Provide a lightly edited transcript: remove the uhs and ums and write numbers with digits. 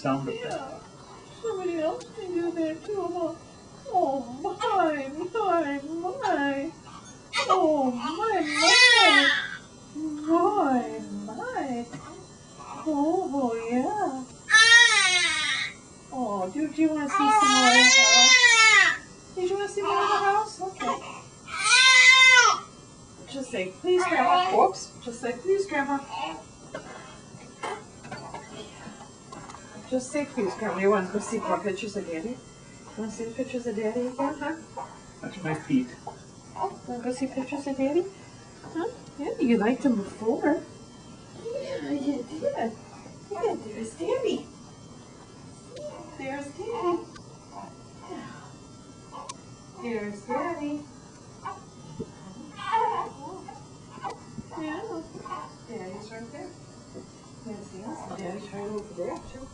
sound of that. Yeah. Somebody else can do that too, huh? Oh my, my, my. Oh my, my. My. Oh yeah. Oh, do you want to see some more of the house? Did you want to see more of the house? Okay. Just say, please, Grandma. Whoops. Just say, please, Grandma. Just say, please, Grandma. You want to go see more pictures of Daddy? You want to see the pictures of Daddy again, huh? That's my feet. Want to go see pictures of Daddy? Huh? Yeah, you liked him before. Yeah, you did. Yeah, there's Daddy. There's Daddy. There's Daddy. Yeah. Daddy's right there. You see us? Daddy's right over there, too.